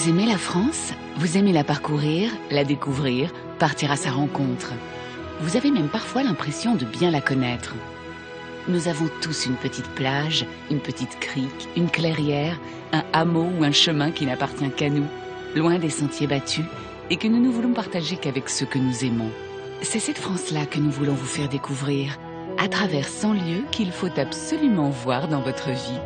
Vous aimez la France? Vous aimez la parcourir, la découvrir, partir à sa rencontre. Vous avez même parfois l'impression de bien la connaître. Nous avons tous une petite plage, une petite crique, une clairière, un hameau ou un chemin qui n'appartient qu'à nous, loin des sentiers battus, et que nous ne voulons partager qu'avec ceux que nous aimons. C'est cette France-là que nous voulons vous faire découvrir, à travers 100 lieux qu'il faut absolument voir dans votre vie.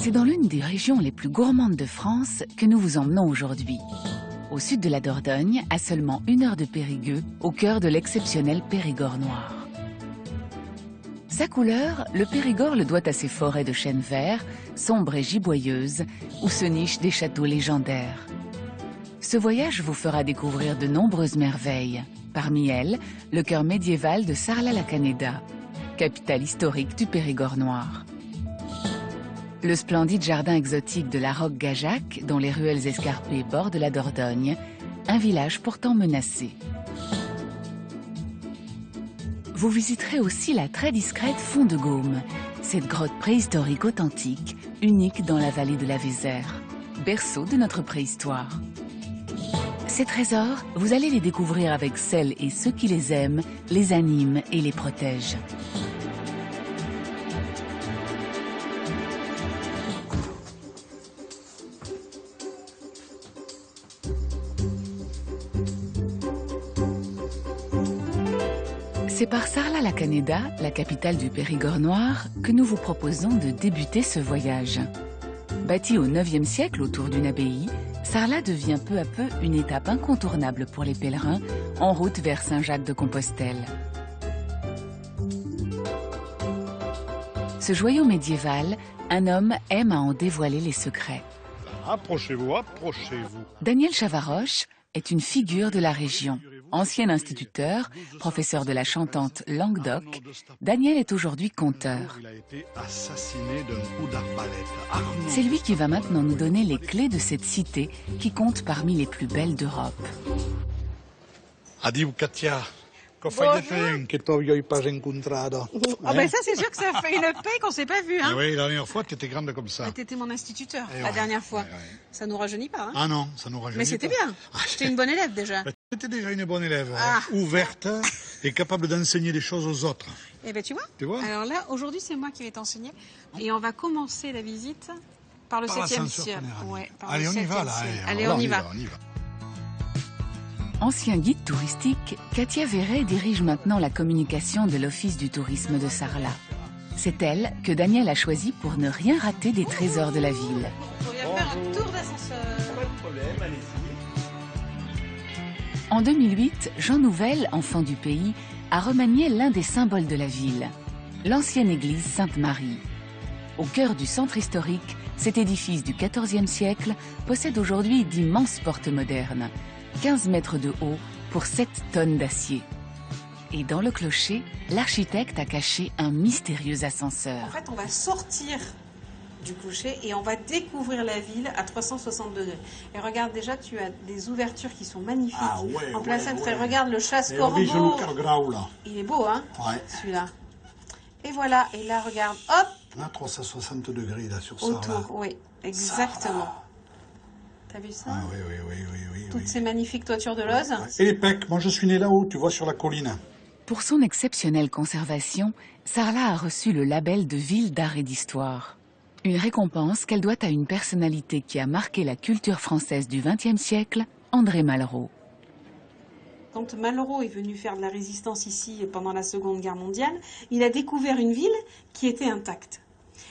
C'est dans l'une des régions les plus gourmandes de France que nous vous emmenons aujourd'hui. Au sud de la Dordogne, à seulement 1 heure de Périgueux, au cœur de l'exceptionnel Périgord noir. Sa couleur, le Périgord le doit à ses forêts de chênes verts, sombres et giboyeuses, où se nichent des châteaux légendaires. Ce voyage vous fera découvrir de nombreuses merveilles. Parmi elles, le cœur médiéval de Sarlat-la-Canéda, capitale historique du Périgord noir. Le splendide jardin exotique de la Roque-Gajac, dont les ruelles escarpées bordent la Dordogne, un village pourtant menacé. Vous visiterez aussi la très discrète Font de Gaume, cette grotte préhistorique authentique, unique dans la vallée de la Vézère, berceau de notre préhistoire. Ces trésors, vous allez les découvrir avec celles et ceux qui les aiment, les animent et les protègent. C'est par Sarlat-la-Canéda, la capitale du Périgord noir, que nous vous proposons de débuter ce voyage. Bâti au IXe siècle autour d'une abbaye, Sarlat devient peu à peu une étape incontournable pour les pèlerins en route vers Saint-Jacques-de-Compostelle. Ce joyau médiéval, un homme aime à en dévoiler les secrets. Approchez-vous, approchez-vous. Daniel Chavaroche est une figure de la région. Ancien instituteur, professeur de la chantante Languedoc, Daniel est aujourd'hui conteur. Il a été assassiné d'un coup d'arbalète. C'est lui qui va maintenant nous donner les clés de cette cité qui compte parmi les plus belles d'Europe. Adieu Katia. Cosa fai che t'ho pas incontrato? Ah ben ça c'est sûr que ça fait une paix qu'on s'est pas vu hein. Oui, la dernière fois t'étais grande comme ça. T'étais mon instituteur Et la ouais, dernière fois. ouais. Ça nous rajeunit pas hein. Ah non, ça nous rajeunit. Mais c'était pas. bien. J'étais une bonne élève déjà. T'étais déjà une bonne élève, Ah. ouverte et capable d'enseigner des choses aux autres. Eh ben tu vois. Tu vois. Alors là aujourd'hui c'est moi qui vais t'enseigner et on va commencer la visite par le Par 7e l'ascenseur siècle. funéraire. Ouais, par Allez, le on y va 7e là. siècle. Allez, Allez on y va. On y va. Ancien guide touristique, Katia Véret dirige maintenant la communication de l'Office du tourisme de Sarlat. C'est elle que Daniel a choisi pour ne rien rater des trésors de la ville. On va faire un tour d'ascenseur. Pas de problème, allez-y. En 2008, Jean Nouvel, enfant du pays, a remanié l'un des symboles de la ville, l'ancienne église Sainte-Marie. Au cœur du centre historique, cet édifice du XIVe siècle possède aujourd'hui d'immenses portes modernes, 15 mètres de haut pour 7 tonnes d'acier. Et dans le clocher, l'architecte a caché un mystérieux ascenseur. En fait on va sortir du clocher et on va découvrir la ville à 360 degrés. Et regarde déjà, tu as des ouvertures qui sont magnifiques. Ah ouais, en plein centre. ouais. Regarde le Et chasse-corbeau. le grau là. Il est beau, hein, Ouais. celui-là. Et voilà, et là, regarde, hop, Là, 360 degrés là sur ça. autour. Oui, exactement. T'as vu ça? Ah oui, oui, oui, oui, oui. Toutes oui. ces magnifiques toitures de Lozes. Et les Pecs, moi je suis né là-haut, tu vois, sur la colline. Pour son exceptionnelle conservation, Sarlat a reçu le label de ville d'art et d'histoire. Une récompense qu'elle doit à une personnalité qui a marqué la culture française du XXe siècle, André Malraux. Quand Malraux est venu faire de la résistance ici pendant la Seconde Guerre mondiale, il a découvert une ville qui était intacte.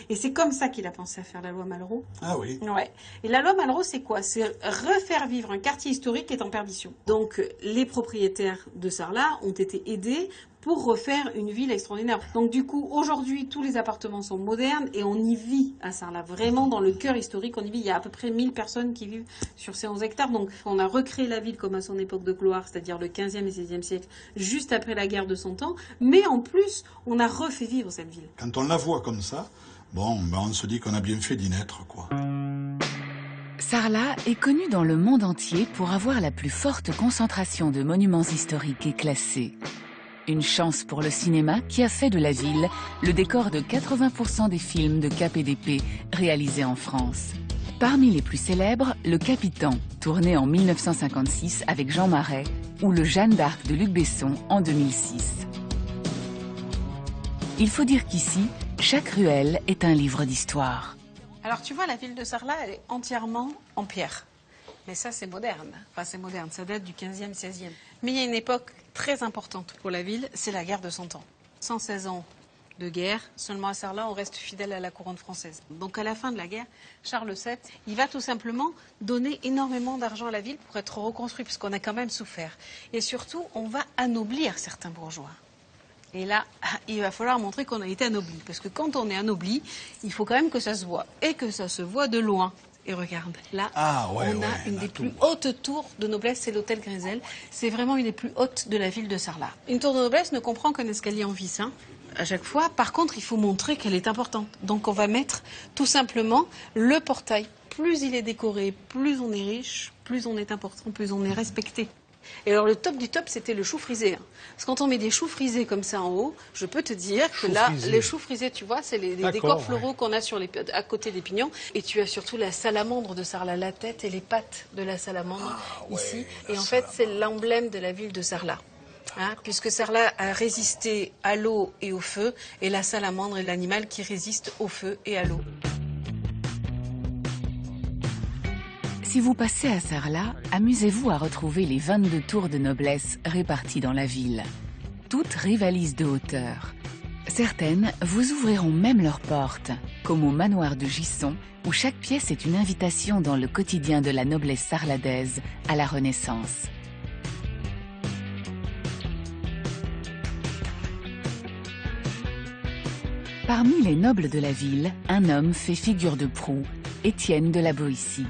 Et c'est comme ça qu'il a pensé à faire la loi Malraux. Ah oui. Ouais. Et la loi Malraux, c'est quoi? C'est refaire vivre un quartier historique qui est en perdition. Donc, les propriétaires de Sarlat ont été aidés pour refaire une ville extraordinaire. Donc, du coup, aujourd'hui, tous les appartements sont modernes et on y vit à Sarlat. Vraiment, dans le cœur historique, on y vit. Il y a à peu près 1000 personnes qui vivent sur ces 11 hectares. Donc, on a recréé la ville comme à son époque de gloire, c'est-à-dire le 15e et 16e siècle, juste après la guerre de 100 ans. Mais en plus, on a refait vivre cette ville. Quand on la voit comme ça, bon, ben on se dit qu'on a bien fait d'y naître, quoi. Sarlat est connu dans le monde entier pour avoir la plus forte concentration de monuments historiques et classés. Une chance pour le cinéma qui a fait de la ville le décor de 80% des films de KPDP réalisés en France. Parmi les plus célèbres, Le Capitan, tourné en 1956 avec Jean Marais, ou Le Jeanne d'Arc de Luc Besson en 2006. Il faut dire qu'ici, chaque ruelle est un livre d'histoire. Alors tu vois, la ville de Sarlat, elle est entièrement en pierre. Mais ça, c'est moderne. Enfin, c'est moderne, ça date du 15e, 16e. Mais il y a une époque très importante pour la ville, c'est la guerre de 100 ans. 116 ans de guerre, seulement à Sarlat, on reste fidèle à la couronne française. Donc à la fin de la guerre, Charles VII, il va tout simplement donner énormément d'argent à la ville pour être reconstruit, puisqu'on a quand même souffert. Et surtout, on va anoblir certains bourgeois. Et là, il va falloir montrer qu'on a été anobli. Parce que quand on est anobli, il faut quand même que ça se voit. Et que ça se voit de loin. Et regarde, là, on a une des plus hautes tours de noblesse, c'est l'hôtel Grézel. C'est vraiment une des plus hautes de la ville de Sarlat. Une tour de noblesse ne comprend qu'un escalier en vis, hein, à chaque fois. Par contre, il faut montrer qu'elle est importante. Donc on va mettre tout simplement le portail. Plus il est décoré, plus on est riche, plus on est important, plus on est respecté. Et alors le top du top, c'était le chou frisé. Hein. Parce que quand on met des choux frisés comme ça en haut, je peux te dire que là, les choux frisés, tu vois, c'est les décors floraux qu'on a à côté des pignons. Et tu as surtout la salamandre de Sarlat, la tête et les pattes de la salamandre ici. Et en fait, c'est l'emblème de la ville de Sarlat. Hein, puisque Sarlat a résisté à l'eau et au feu, et la salamandre est l'animal qui résiste au feu et à l'eau. Si vous passez à Sarlat, amusez-vous à retrouver les 22 tours de noblesse réparties dans la ville. Toutes rivalisent de hauteur. Certaines vous ouvriront même leurs portes, comme au manoir de Gisson, où chaque pièce est une invitation dans le quotidien de la noblesse sarladaise à la Renaissance. Parmi les nobles de la ville, un homme fait figure de proue, Étienne de la Boétie.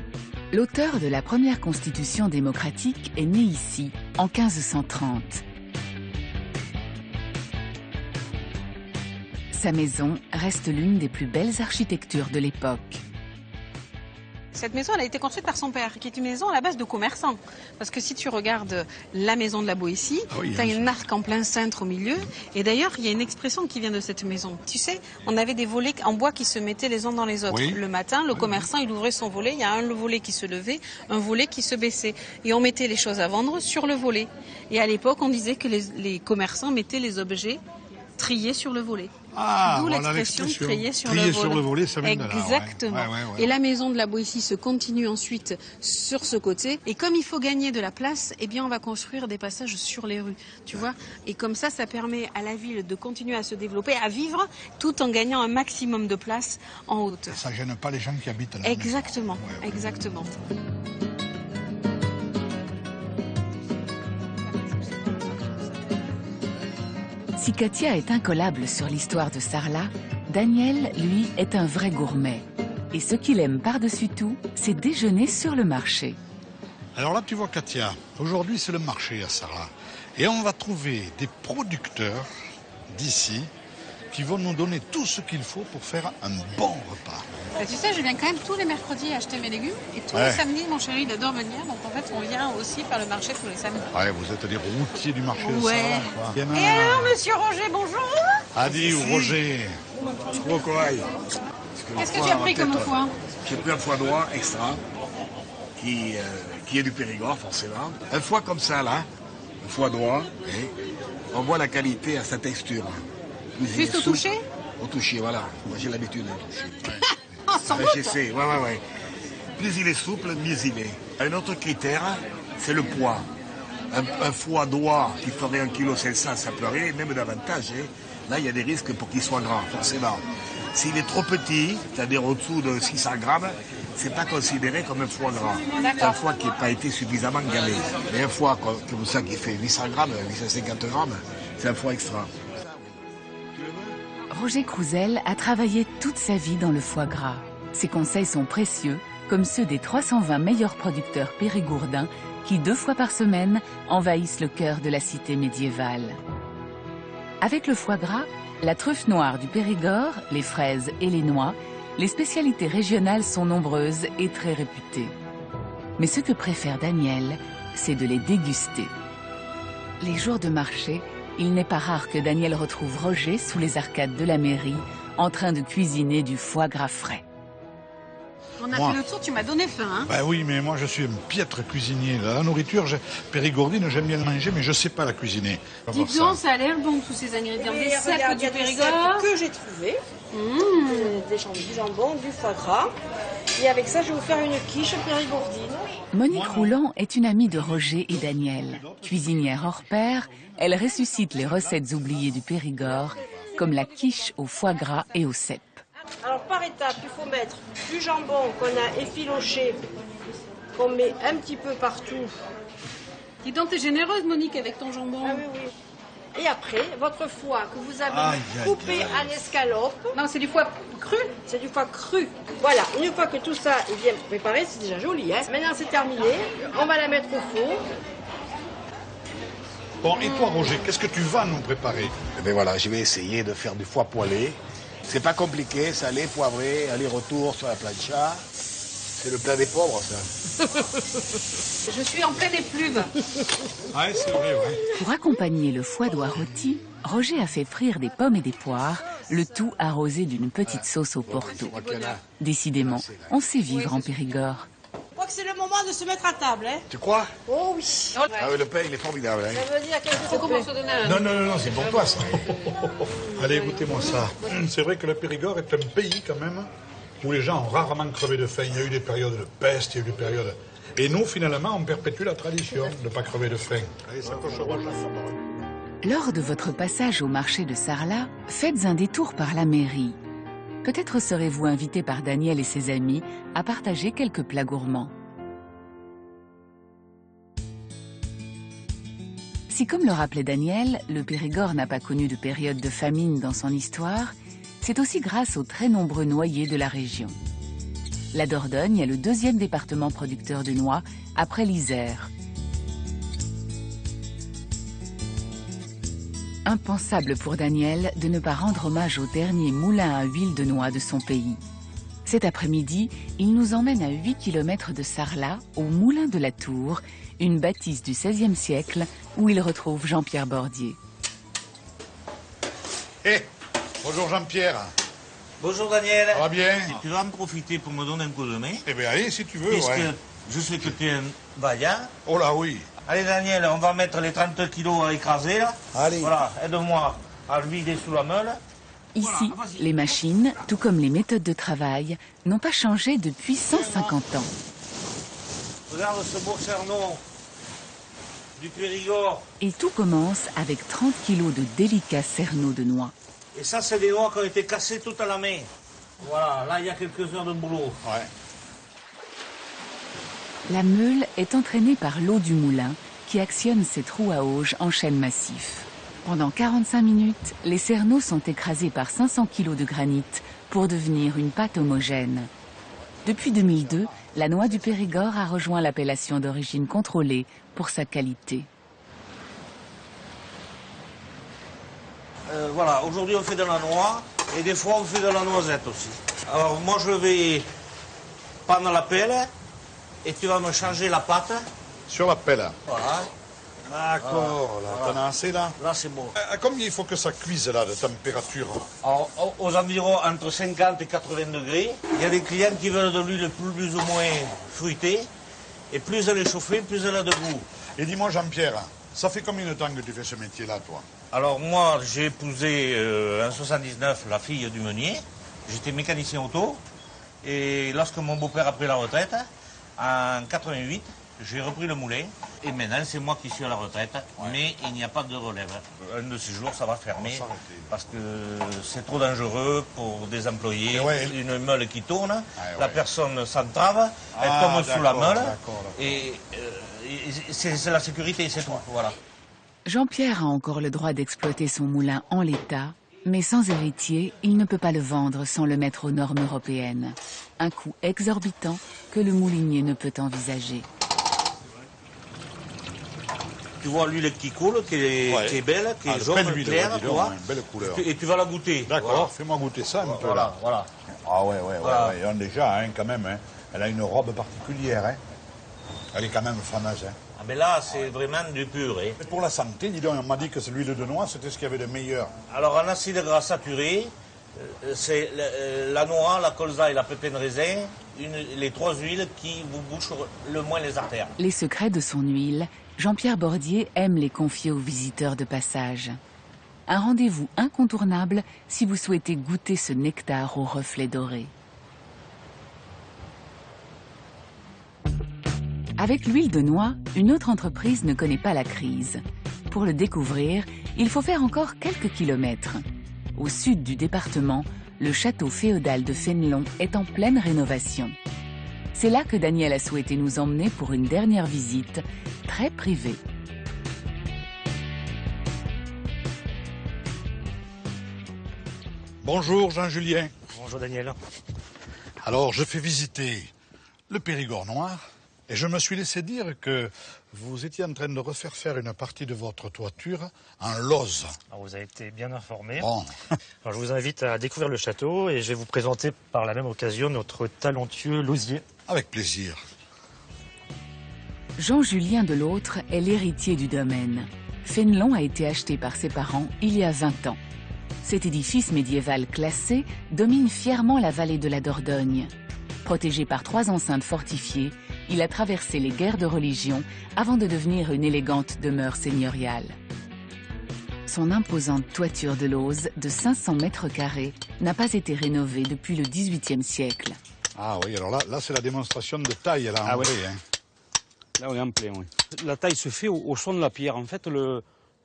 L'auteur de la première constitution démocratique est né ici, en 1530. Sa maison reste l'une des plus belles architectures de l'époque. Cette maison, elle a été construite par son père, qui est une maison à la base de commerçants. Parce que si tu regardes la maison de la Boétie, tu as une arc en plein cintre au milieu. Et d'ailleurs, il y a une expression qui vient de cette maison. Tu sais, on avait des volets en bois qui se mettaient les uns dans les autres. Le matin, le commerçant, il ouvrait son volet. Il y a un volet qui se levait, un volet qui se baissait. Et on mettait les choses à vendre sur le volet. Et à l'époque, on disait que les commerçants mettaient les objets triés sur le volet. Ah, d'où voilà l'expression trier sur le volet, ça vient de là. Exactement. Et la maison de la Boétie se continue ensuite sur ce côté. Et comme il faut gagner de la place, eh bien on va construire des passages sur les rues, tu vois. Et comme ça permet à la ville de continuer à se développer, à vivre, tout en gagnant un maximum de place en hauteur. Ça gêne pas les gens qui habitent là. Exactement, exactement. Si Katia est incollable sur l'histoire de Sarlat, Daniel, lui, est un vrai gourmet. Et ce qu'il aime par-dessus tout, c'est déjeuner sur le marché. Alors là, tu vois, Katia, aujourd'hui, c'est le marché à Sarlat. Et on va trouver des producteurs d'ici qui vont nous donner tout ce qu'il faut pour faire un bon repas. Bah, tu sais, je viens quand même tous les mercredis acheter mes légumes. Et tous les samedis, mon chéri, il adore venir. Donc en fait, on vient aussi faire le marché tous les samedis. Ouais, vous êtes des routiers du marché de Sarlat, quoi. Et alors, monsieur Roger, bonjour. Adi ou Roger. Qu'est-ce que tu as pris comme foie? J'ai pris un foie d'oie extra, qui est du Périgord, forcément. Un foie comme ça, là, un foie d'oie, on voit la qualité à sa texture. Juste au toucher? Au toucher, voilà. Moi, j'ai l'habitude de toucher. Sans doute. J'ai ouais. Plus il est souple, mieux il est. Un autre critère, c'est le poids. Un foie d'oie qui ferait 1,7 kg, ça peut arriver, même davantage. Là, il y a des risques pour qu'il soit gras, forcément. S'il est trop petit, c'est-à-dire au-dessous de 600 grammes, c'est pas considéré comme un foie gras. C'est un foie qui n'a pas été suffisamment gavé. Et un foie comme ça qui fait 800 grammes, 850 grammes, c'est un foie extra. Roger Crouzel a travaillé toute sa vie dans le foie gras. Ses conseils sont précieux, comme ceux des 320 meilleurs producteurs périgourdins qui 2 fois par semaine envahissent le cœur de la cité médiévale. Avec le foie gras, la truffe noire du Périgord, les fraises et les noix, les spécialités régionales sont nombreuses et très réputées. Mais ce que préfère Daniel, c'est de les déguster. Les jours de marché, il n'est pas rare que Daniel retrouve Roger sous les arcades de la mairie, en train de cuisiner du foie gras frais. On a fait le tour, tu m'as donné faim, hein? Ben oui, mais moi je suis un piètre cuisinier. La nourriture, périgourdine, j'aime bien la manger, mais je ne sais pas la cuisiner. Dis donc, ça a l'air bon, tous ces ingrédients. Des cèpes du Périgord que j'ai trouvé. Du jambon, du foie gras. Et avec ça, je vais vous faire une quiche périgourdine. Monique Roulant est une amie de Roger et Daniel. Cuisinière hors pair, elle ressuscite les recettes oubliées du Périgord, comme la quiche au foie gras et au cèpe. Alors par étape, il faut mettre du jambon qu'on a effiloché, qu'on met un petit peu partout. Dis donc, t'es généreuse, Monique, avec ton jambon. Ah oui, oui. Et après, votre foie que vous avez coupé en escalope. Non, c'est du foie cru. C'est du foie cru. Voilà, une fois que tout ça est bien préparé, c'est déjà joli. Hein. Maintenant, c'est terminé. On va la mettre au four. Bon, et toi, Roger, qu'est-ce que tu vas nous préparer? Eh bien voilà, je vais essayer de faire du foie poêlé. C'est pas compliqué, salé, poivré, aller-retour sur la plancha. C'est le plat des pauvres, ça. Je suis en pleine épluve. Ouais, c'est vrai, ouais. Pour accompagner le foie d'oie rôti, Roger a fait frire des pommes et des poires, le tout arrosé d'une petite sauce au porto. Décidément, on sait vivre en Périgord. Je crois que c'est le moment de se mettre à table. Hein. Tu crois? Oh oui. Ah oui, le pain, il est formidable. Hein. Ça veut dire quelque Faut chose. qu'on se donne un... Non, c'est pour toi, ça. Allez, goûtez-moi ça. C'est vrai que le Périgord est un pays, quand même, où les gens ont rarement crevé de faim. Il y a eu des périodes de peste, il y a eu des périodes... Et nous, finalement, on perpétue la tradition de ne pas crever de faim. Allez, ça coche au rôle. Lors de votre passage au marché de Sarlat, faites un détour par la mairie. Peut-être serez-vous invité par Daniel et ses amis à partager quelques plats gourmands. Si, comme le rappelait Daniel, le Périgord n'a pas connu de période de famine dans son histoire, c'est aussi grâce aux très nombreux noyers de la région. La Dordogne est le 2e département producteur de noix, après l'Isère. Impensable pour Daniel de ne pas rendre hommage au dernier moulin à huile de noix de son pays. Cet après-midi, il nous emmène à 8 km de Sarlat, au Moulin de la Tour, une bâtisse du XVIe siècle où il retrouve Jean-Pierre Bordier. Bonjour Jean-Pierre. Bonjour Daniel. Ça va bien? Et tu vas en profiter pour me donner un coup de main. Eh bien, allez, si tu veux, Puisque ouais. je sais que tu es un vaillant. Oh là, oui. Allez Daniel, on va mettre les 30 kilos à écraser là. Allez. Voilà, aide-moi à le vider sous la meule. Ici, les machines, tout comme les méthodes de travail, n'ont pas changé depuis 150 ans. Regarde ce beau cerneau du Périgord. Et tout commence avec 30 kilos de délicats cerneaux de noix. Et ça, c'est des noix qui ont été cassées toutes à la main. Voilà, là, il y a quelques heures de boulot. Ouais. La meule est entraînée par l'eau du moulin qui actionne ses trous à auge en chêne massif. Pendant 45 minutes, les cerneaux sont écrasés par 500 kg de granit pour devenir une pâte homogène. Depuis 2002, la noix du Périgord a rejoint l'appellation d'origine contrôlée pour sa qualité. Voilà, aujourd'hui on fait de la noix et des fois on fait de la noisette aussi. Alors moi je vais prendre la pelle et tu vas me changer la pâte. Sur la pelle. Voilà. D'accord, là, t'en as assez, là? Là c'est bon. À combien il faut que ça cuise, là, de température? Alors, aux environs entre 50 et 80 degrés. Il y a des clients qui veulent de l'huile plus ou moins fruitée. Et plus elle est chauffée, plus elle a de goût. Et dis-moi, Jean-Pierre, ça fait combien de temps que tu fais ce métier-là, toi? Alors moi, j'ai épousé en 79 la fille du meunier. J'étais mécanicien auto. Et lorsque mon beau-père a pris la retraite, en 88, J'ai repris le moulin et maintenant c'est moi qui suis à la retraite, mais il n'y a pas de relève. Un de ces jours ça va fermer parce que c'est trop dangereux pour des employés. Une meule qui tourne, la personne s'entrave, elle tombe sous la meule et c'est la sécurité, c'est tout. Voilà. Jean-Pierre a encore le droit d'exploiter son moulin en l'état, mais sans héritier, il ne peut pas le vendre sans le mettre aux normes européennes. Un coût exorbitant que le moulinier ne peut envisager. Tu vois l'huile qui coule, qui est belle, qui est jaune, claire, tu vois, belle couleur. Et tu vas la goûter. D'accord, voilà. Fais-moi goûter ça un peu là. Voilà. Ah ouais, déjà, hein, quand même, hein, elle a une robe particulière, hein. Elle est quand même fameuse, hein. Ah mais là, c'est vraiment du pur, hein. Et pour la santé, dis donc, on m'a dit que l'huile de noix, c'était ce qu'il y avait de meilleur. Alors, en acide gras saturé, c'est la noix, la colza et la pépin de raisin, les 3 huiles qui vous bouchent le moins les artères. Les secrets de son huile, Jean-Pierre Bordier aime les confier aux visiteurs de passage. Un rendez-vous incontournable si vous souhaitez goûter ce nectar aux reflets dorés. Avec l'huile de noix, une autre entreprise ne connaît pas la crise. Pour le découvrir, il faut faire encore quelques kilomètres. Au sud du département, le château féodal de Fénelon est en pleine rénovation. C'est là que Daniel a souhaité nous emmener pour une dernière visite, très privée. Bonjour Jean-Julien. Bonjour Daniel. Alors, je fais visiter le Périgord noir et je me suis laissé dire que vous étiez en train de refaire faire une partie de votre toiture en lose. Alors, vous avez été bien informé. Bon. Alors, je vous invite à découvrir le château et je vais vous présenter par la même occasion notre talentueux losier. Avec plaisir. Jean-Julien Delautre est l'héritier du domaine. Fénelon a été acheté par ses parents il y a 20 ans. Cet édifice médiéval classé domine fièrement la vallée de la Dordogne. Protégé par 3 enceintes fortifiées, il a traversé les guerres de religion avant de devenir une élégante demeure seigneuriale. Son imposante toiture de lauze de 500 mètres carrés n'a pas été rénovée depuis le XVIIIe siècle. Ah oui, alors là c'est la démonstration de taille, là, en vrai, hein. Là, on est en plein, oui. La taille se fait au son de la pierre. En fait,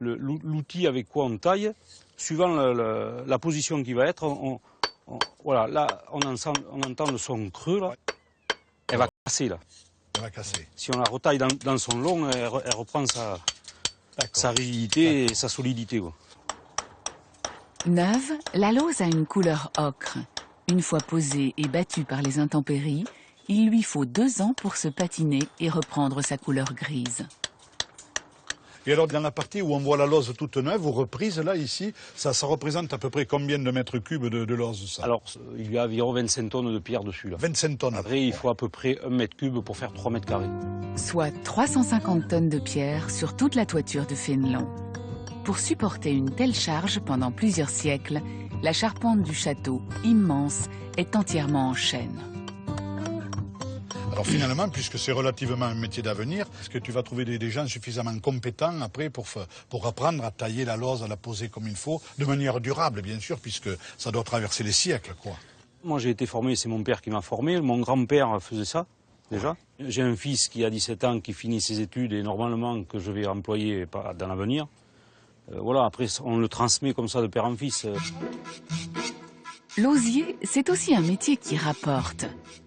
l'outil avec quoi on taille, suivant la position qui va être, voilà, là, on entend le son creux, là. Elle va casser, là. Elle va casser. Si on la retaille dans son long, elle reprend sa rigidité et sa solidité, quoi. Neuve, la lauze a une couleur ocre. Une fois posée et battue par les intempéries, il lui faut 2 ans pour se patiner et reprendre sa couleur grise. Et alors, dans la partie où on voit la lauze toute neuve ou reprise, là, ici, ça représente à peu près combien de mètres cubes de lauze, ça? Alors, il y a environ 25 tonnes de pierre dessus, là. 25 tonnes. Après, il faut à peu près 1 mètre cube pour faire 3 mètres carrés. Soit 350 tonnes de pierre sur toute la toiture de Fénelon. Pour supporter une telle charge pendant plusieurs siècles, la charpente du château, immense, est entièrement en chêne. Alors finalement, puisque c'est relativement un métier d'avenir, est-ce que tu vas trouver des gens suffisamment compétents après pour apprendre à tailler la lauze, à la poser comme il faut, de manière durable bien sûr, puisque ça doit traverser les siècles, quoi. Moi j'ai été formé, c'est mon père qui m'a formé, mon grand-père faisait ça déjà. J'ai un fils qui a 17 ans, qui finit ses études et normalement que je vais employer dans l'avenir. Voilà, après on le transmet comme ça de père en fils. L'osier, c'est aussi un métier qui rapporte.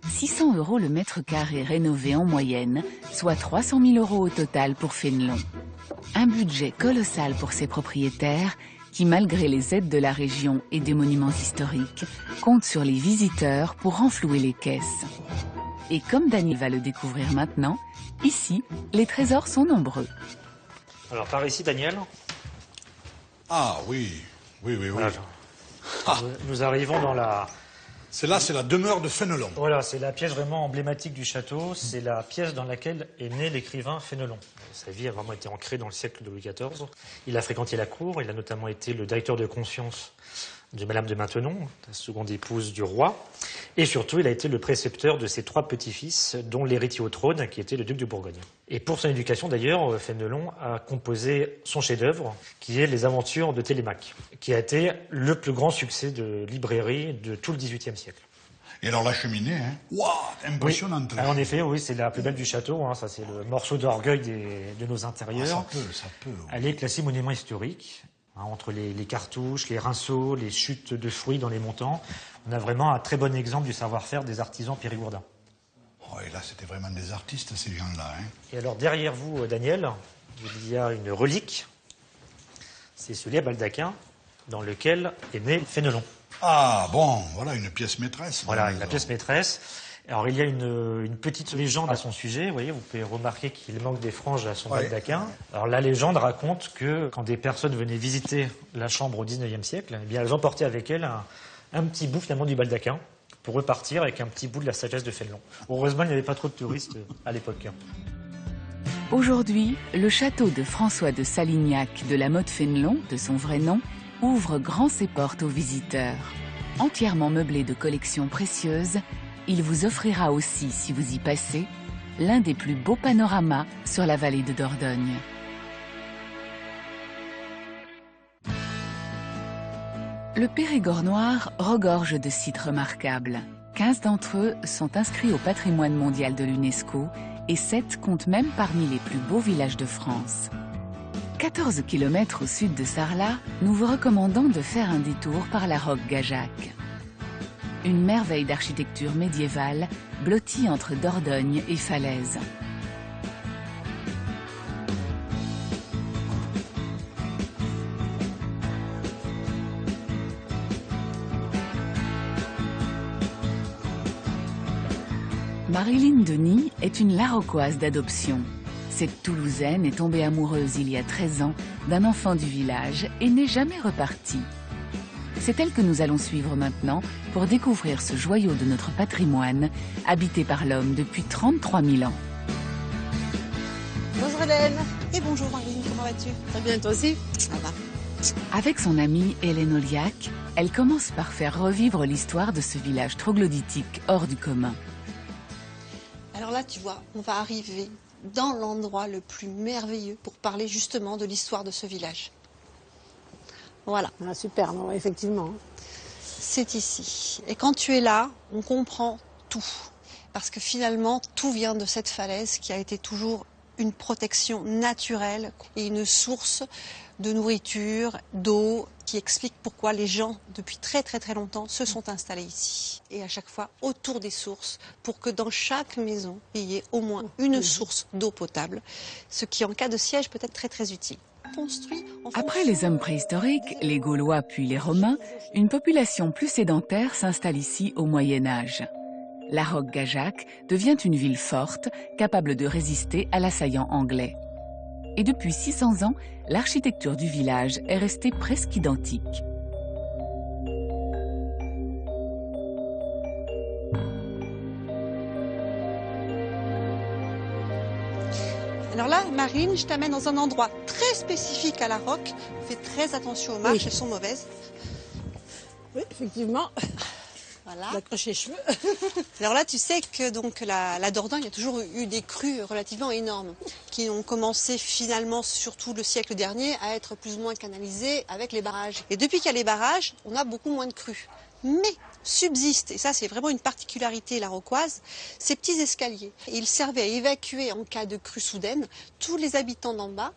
600 € le mètre carré rénové en moyenne, soit 300 000 € au total pour Fénelon. Un budget colossal pour ses propriétaires qui, malgré les aides de la région et des monuments historiques, comptent sur les visiteurs pour renflouer les caisses. Et comme Daniel va le découvrir maintenant, ici, les trésors sont nombreux. Alors par ici, Daniel. Ah oui. Voilà. Nous arrivons dans la... C'est la demeure de Fénelon. Voilà, c'est la pièce vraiment emblématique du château. C'est la pièce dans laquelle est né l'écrivain Fénelon. Sa vie a vraiment été ancrée dans le siècle de Louis XIV. Il a fréquenté la cour. Il a notamment été le directeur de conscience de Madame de Maintenon, la seconde épouse du roi. Et surtout, il a été le précepteur de ses 3 petits-fils, dont l'héritier au trône, qui était le duc de Bourgogne. Et pour son éducation, d'ailleurs, Fénelon a composé son chef-d'œuvre, qui est Les Aventures de Télémaque, qui a été le plus grand succès de librairie de tout le XVIIIe siècle. Et alors la cheminée, hein, waouh, impressionnante. Oui. En effet, oui, c'est la plus belle du château. Hein, ça, c'est le morceau d'orgueil de nos intérieurs. Ah, ça peut. Oui. Elle est classée monument historique. Hein, entre les cartouches, les rinceaux, les chutes de fruits dans les montants, on a vraiment un très bon exemple du savoir-faire des artisans périgourdins. Oh, et là, c'était vraiment des artistes, ces gens-là. Hein. Et alors, derrière vous, Daniel, il y a une relique. C'est celui à baldaquin, dans lequel est né Fénelon. Ah, bon, voilà, une pièce maîtresse. Voilà, la pièce maîtresse. Alors, il y a une petite légende à son sujet. Vous voyez, vous pouvez remarquer qu'il manque des franges à son baldaquin. Alors, la légende raconte que quand des personnes venaient visiter la chambre au XIXe siècle, eh bien, elles emportaient avec elles un petit bout, finalement, du baldaquin pour repartir avec un petit bout de la sagesse de Fénelon. Heureusement, il n'y avait pas trop de touristes à l'époque. Aujourd'hui, le château de François de Salignac de la Motte Fénelon, de son vrai nom, ouvre grand ses portes aux visiteurs. Entièrement meublé de collections précieuses, il vous offrira aussi, si vous y passez, l'un des plus beaux panoramas sur la vallée de Dordogne. Le Périgord noir regorge de sites remarquables. 15 d'entre eux sont inscrits au patrimoine mondial de l'UNESCO et 7 comptent même parmi les plus beaux villages de France. 14 km au sud de Sarlat, nous vous recommandons de faire un détour par la Roque-Gajac. Une merveille d'architecture médiévale blottie entre Dordogne et Falaise. Marilyn Denis est une Larocquoise d'adoption. Cette Toulousaine est tombée amoureuse il y a 13 ans d'un enfant du village et n'est jamais repartie. C'est elle que nous allons suivre maintenant pour découvrir ce joyau de notre patrimoine, habité par l'homme depuis 33 000 ans. Bonjour Hélène. Et bonjour Marilyn, comment vas-tu? Très bien, toi aussi? Ça va. Avec son amie Hélène Oliac, elle commence par faire revivre l'histoire de ce village troglodytique hors du commun. Alors là, tu vois, on va arriver dans l'endroit le plus merveilleux pour parler justement de l'histoire de ce village. Voilà. Ah, super, non, effectivement. C'est ici. Et quand tu es là, on comprend tout. Parce que finalement, tout vient de cette falaise qui a été toujours une protection naturelle et une source de nourriture, d'eau, qui explique pourquoi les gens, depuis très très très longtemps, se sont installés ici. Et à chaque fois, autour des sources, pour que dans chaque maison, il y ait au moins une source d'eau potable, ce qui, en cas de siège, peut être très très utile. Après les hommes préhistoriques, les Gaulois puis les Romains, une population plus sédentaire s'installe ici au Moyen-Âge. La Roque-Gajac devient une ville forte, capable de résister à l'assaillant anglais. Et depuis 600 ans, l'architecture du village est restée presque identique. Alors là, Marine, je t'amène dans un endroit très spécifique à la Roque. Fais très attention aux marches, elles sont mauvaises. Oui, effectivement. Voilà. D'accrocher les cheveux. Alors là, tu sais que donc la Dordogne a toujours eu des crues relativement énormes, qui ont commencé finalement, surtout le siècle dernier, à être plus ou moins canalisées avec les barrages. Et depuis qu'il y a les barrages, on a beaucoup moins de crues. Mais subsistent, et ça c'est vraiment une particularité larocquoise, ces petits escaliers. Ils servaient à évacuer en cas de crue soudaine tous les habitants d'en bas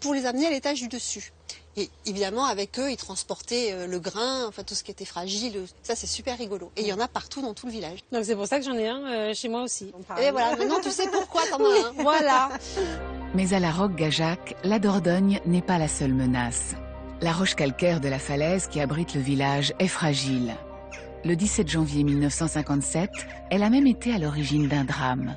pour les amener à l'étage du dessus. Et évidemment, avec eux, ils transportaient le grain, enfin tout ce qui était fragile. Ça, c'est super rigolo. Et il y en a partout dans tout le village. Donc c'est pour ça que j'en ai un chez moi aussi. Et voilà, maintenant tu sais pourquoi t'en as un. Voilà. Mais à la Roque-Gajac, la Dordogne n'est pas la seule menace. La roche calcaire de la falaise qui abrite le village est fragile. Le 17 janvier 1957, elle a même été à l'origine d'un drame.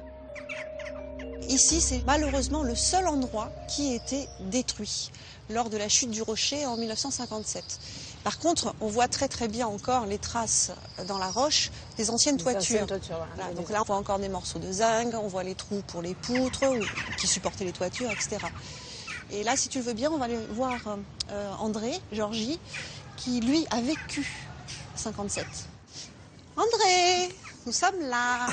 Ici, c'est malheureusement le seul endroit qui a été détruit lors de la chute du rocher en 1957. Par contre, on voit très très bien encore les traces dans la roche des anciennes toitures. Voilà, donc là, on voit encore des morceaux de zinc, on voit les trous pour les poutres qui supportaient les toitures, etc. Et là, si tu le veux bien, on va aller voir André, Georgie, qui lui a vécu 57. André, nous sommes là.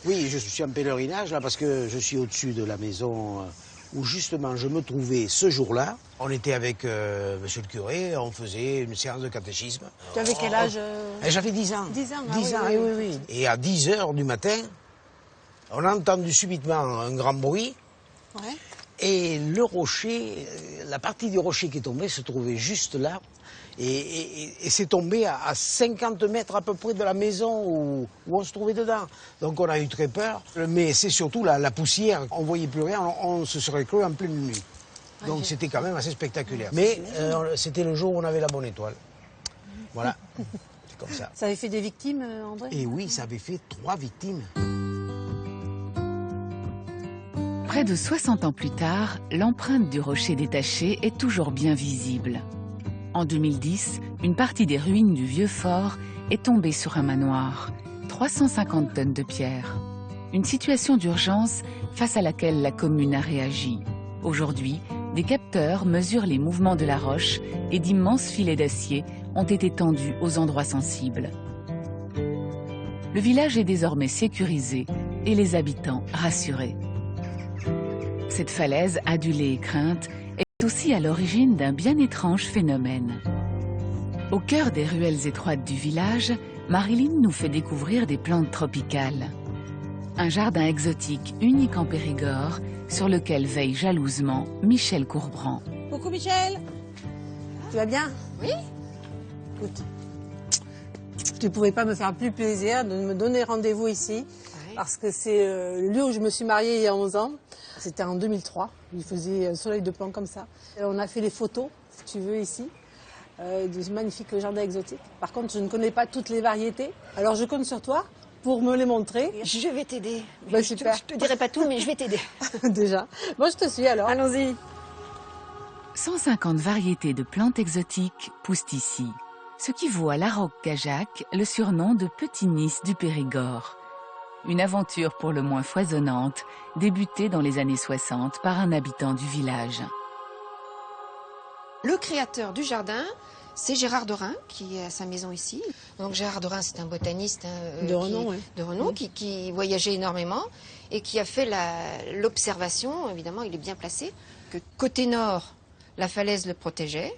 Oui, je suis en pèlerinage là parce que je suis au-dessus de la maison où justement je me trouvais ce jour-là. On était avec monsieur le curé, on faisait une séance de catéchisme. Tu avais quel âge J'avais 10 ans. 10 ans, 10 ans, oui. oui. Et à 10 h du matin, on a entendu subitement un grand bruit. Ouais. Et le rocher, la partie du rocher qui est tombée se trouvait juste là. Et c'est tombé à 50 mètres à peu près de la maison où on se trouvait dedans. Donc on a eu très peur. Mais c'est surtout la poussière. On ne voyait plus rien, on se serait cru en pleine nuit. Donc c'était quand même assez spectaculaire. Mais c'était le jour où on avait la bonne étoile. Voilà, c'est comme ça. Ça avait fait des victimes, André? Et oui, ça avait fait 3 victimes. Près de 60 ans plus tard, l'empreinte du rocher détaché est toujours bien visible. En 2010, une partie des ruines du vieux fort est tombée sur un manoir. 350 tonnes de pierre. Une situation d'urgence face à laquelle la commune a réagi. Aujourd'hui, des capteurs mesurent les mouvements de la roche et d'immenses filets d'acier ont été tendus aux endroits sensibles. Le village est désormais sécurisé et les habitants rassurés. Cette falaise adulée et crainte est aussi à l'origine d'un bien étrange phénomène. Au cœur des ruelles étroites du village, Marilyn nous fait découvrir des plantes tropicales. Un jardin exotique unique en Périgord sur lequel veille jalousement Michel Courbran. Coucou Michel. Tu vas bien? Oui. Écoute, tu ne pouvais pas me faire plus plaisir de me donner rendez-vous ici, parce que c'est le lieu où je me suis mariée il y a 11 ans. C'était en 2003, il faisait un soleil de plomb comme ça. Et on a fait les photos, si tu veux, ici, de ce magnifique jardin exotique. Par contre, je ne connais pas toutes les variétés, alors je compte sur toi pour me les montrer. Je vais t'aider. Bah, je te dirai pas tout, mais je vais t'aider. Déjà. Moi, je te suis alors. Allons-y. 150 variétés de plantes exotiques poussent ici, ce qui vaut à la Roque-Gajac le surnom de Petit Nice du Périgord. Une aventure pour le moins foisonnante, débutée dans les années 60 par un habitant du village. Le créateur du jardin, c'est Gérard Dorin, qui est à sa maison ici. Donc Gérard Dorin, c'est un botaniste de renom, qui voyageait énormément et qui a fait l'observation, évidemment il est bien placé, que côté nord, la falaise le protégeait.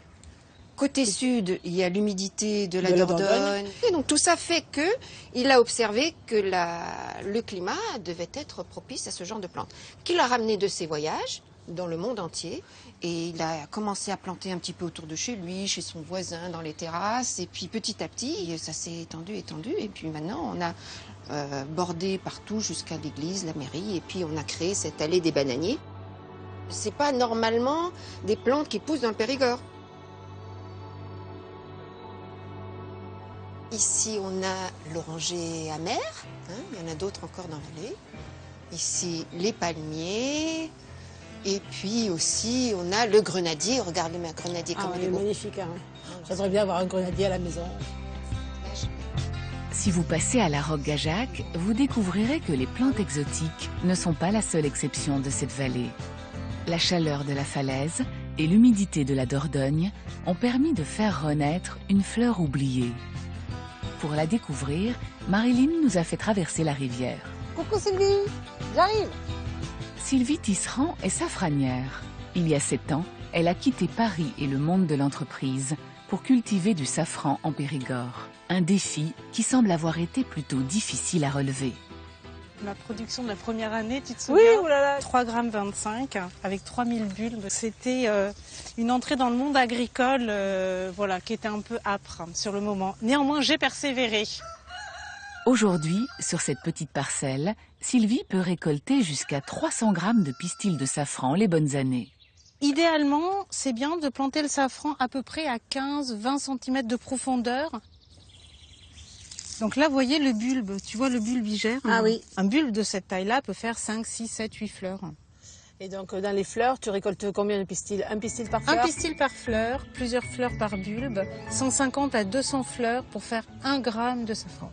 Côté sud, il y a l'humidité de la Dordogne. Et donc tout ça fait qu'il a observé que le climat devait être propice à ce genre de plantes. Qu'il a ramené de ses voyages dans le monde entier. Et il a commencé à planter un petit peu autour de chez lui, chez son voisin, dans les terrasses. Et puis petit à petit, ça s'est étendu. Et puis maintenant, on a bordé partout jusqu'à l'église, la mairie. Et puis on a créé cette allée des bananiers. C'est pas normalement des plantes qui poussent dans le Périgord. Ici, on a l'oranger amer, il y en a d'autres encore dans l'allée. Ici, les palmiers. Et puis aussi, on a le grenadier. Regardez ma grenadier comme il est beau. Magnifique. J'aimerais bien avoir un grenadier à la maison. Si vous passez à la Roque-Gajac, vous découvrirez que les plantes exotiques ne sont pas la seule exception de cette vallée. La chaleur de la falaise et l'humidité de la Dordogne ont permis de faire renaître une fleur oubliée. Pour la découvrir, Marilyn nous a fait traverser la rivière. Coucou Sylvie, j'arrive. Sylvie Tisserand est safranière. Il y a 7 ans, elle a quitté Paris et le monde de l'entreprise pour cultiver du safran en Périgord. Un défi qui semble avoir été plutôt difficile à relever. Ma production de la première année, tu te souviens? Oui, oulala. 3,25 g avec 3000 bulbes. C'était une entrée dans le monde agricole qui était un peu âpre sur le moment. Néanmoins, j'ai persévéré. Aujourd'hui, sur cette petite parcelle, Sylvie peut récolter jusqu'à 300 grammes de pistils de safran les bonnes années. Idéalement, c'est bien de planter le safran à peu près à 15-20 cm de profondeur. Donc là, vous voyez le bulbe, tu vois le bulbe igère. Ah oui. Un bulbe de cette taille-là peut faire 5, 6, 7, 8 fleurs. Et donc dans les fleurs, tu récoltes combien de pistils? Un pistil par fleur? Un pistil par fleur, plusieurs fleurs par bulbe, 150 à 200 fleurs pour faire 1 gramme de safran.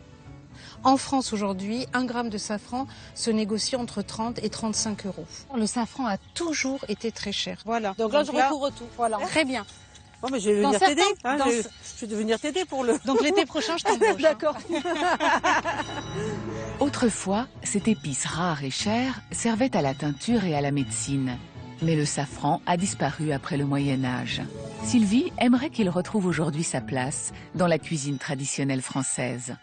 En France aujourd'hui, 1 gramme de safran se négocie entre 30 et 35 euros. Le safran a toujours été très cher. Voilà. Donc là, je recouvre tout. Voilà. Très bien. Bon, mais je vais venir t'aider. Je vais venir t'aider pour le... Donc l'été prochain, je t'embauche. D'accord. Autrefois, cette épice rare et chère servait à la teinture et à la médecine. Mais le safran a disparu après le Moyen-Âge. Sylvie aimerait qu'il retrouve aujourd'hui sa place dans la cuisine traditionnelle française.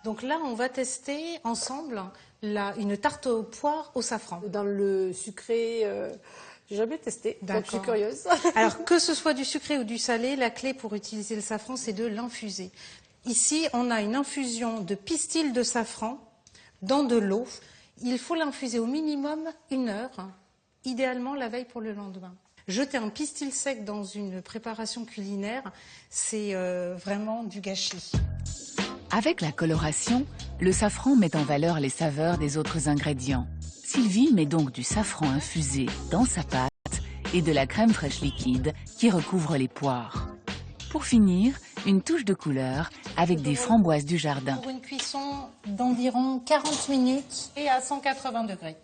Donc là, on va tester ensemble une tarte aux poires au safran. Dans le sucré, j'ai jamais testé, donc je suis curieuse. Alors, que ce soit du sucré ou du salé, la clé pour utiliser le safran, c'est de l'infuser. Ici, on a une infusion de pistil de safran dans de l'eau. Il faut l'infuser au minimum 1 heure, idéalement la veille pour le lendemain. Jeter un pistil sec dans une préparation culinaire, c'est vraiment du gâchis. Avec la coloration, le safran met en valeur les saveurs des autres ingrédients. Sylvie met donc du safran infusé dans sa pâte et de la crème fraîche liquide qui recouvre les poires. Pour finir, une touche de couleur avec des framboises du jardin. Pour une cuisson d'environ 40 minutes et à 180 degrés.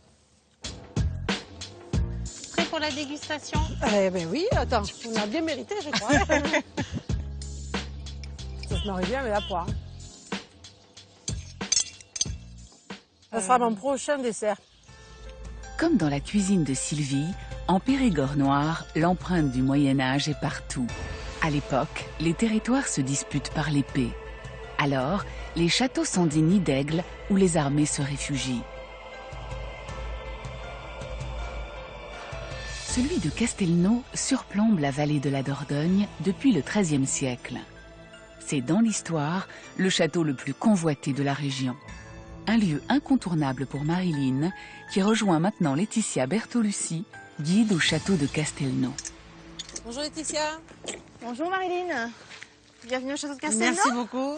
Prêt pour la dégustation? Eh ben oui, attends, on a bien mérité, je crois. Ça se marie bien avec la poire. Ça sera mon prochain dessert. Comme dans la cuisine de Sylvie, en Périgord noir, l'empreinte du Moyen-Âge est partout. À l'époque, les territoires se disputent par l'épée. Alors, les châteaux sont des nids d'aigles où les armées se réfugient. Celui de Castelnau surplombe la vallée de la Dordogne depuis le XIIIe siècle. C'est dans l'histoire le château le plus convoité de la région. Un lieu incontournable pour Marilyn, qui rejoint maintenant Laetitia Bertolucci, guide au château de Castelnau. Bonjour Laetitia. Bonjour Marilyn. Bienvenue au château de Castelnau. Merci beaucoup.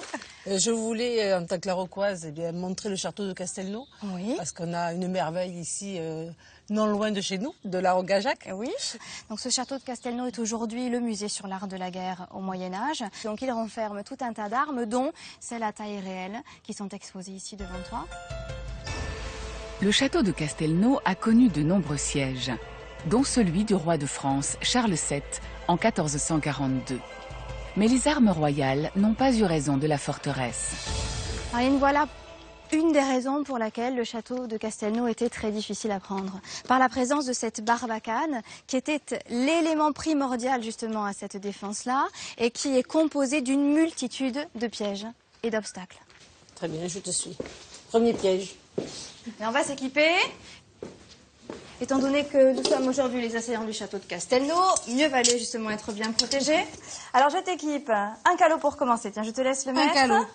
Je voulais, en tant que Laroquoise, montrer le château de Castelnau. Oui. Parce qu'on a une merveille ici, non loin de chez nous, de la Rogajac. Oui. Donc ce château de Castelnau est aujourd'hui le musée sur l'art de la guerre au Moyen-Âge. Donc il renferme tout un tas d'armes, dont celles à taille réelle, qui sont exposées ici devant toi. Le château de Castelnau a connu de nombreux sièges, dont celui du roi de France, Charles VII, en 1442. Mais les armes royales n'ont pas eu raison de la forteresse. Marine, voilà une des raisons pour laquelle le château de Castelnau était très difficile à prendre. Par la présence de cette barbacane, qui était l'élément primordial justement à cette défense-là, et qui est composée d'une multitude de pièges et d'obstacles. Très bien, je te suis. Premier piège. Et on va s'équiper. Étant donné que nous sommes aujourd'hui les assaillants du château de Castelnau, mieux valait justement être bien protégé. Alors je t'équipe un calot pour commencer. Tiens, je te laisse le mettre. Un calot.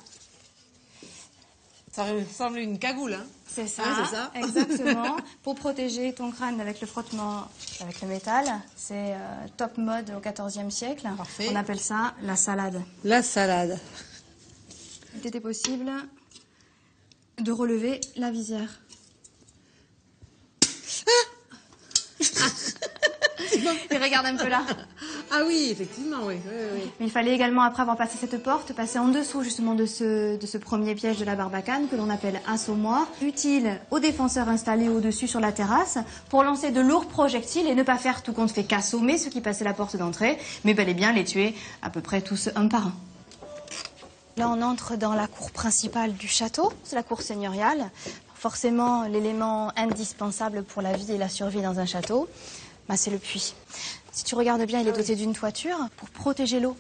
Ça ressemble à une cagoule, hein? C'est ça, oui, c'est ça. Exactement. Pour protéger ton crâne avec le frottement avec le métal. C'est top mode au XIVe siècle. Parfait. On appelle ça la salade. La salade. Il était possible de relever la visière. Et regarde un peu là. Ah oui, effectivement, oui. Mais il fallait également, après avoir passé cette porte, passer en dessous justement de ce premier piège de la barbacane que l'on appelle assommoir, utile aux défenseurs installés au-dessus sur la terrasse pour lancer de lourds projectiles et ne pas faire tout compte fait qu'assommer ceux qui passaient la porte d'entrée, mais bel et bien les tuer à peu près tous un par un. Là, on entre dans la cour principale du château, c'est la cour seigneuriale. Forcément, l'élément indispensable pour la vie et la survie dans un château, c'est le puits. Si tu regardes bien, il est doté d'une toiture pour protéger l'eau.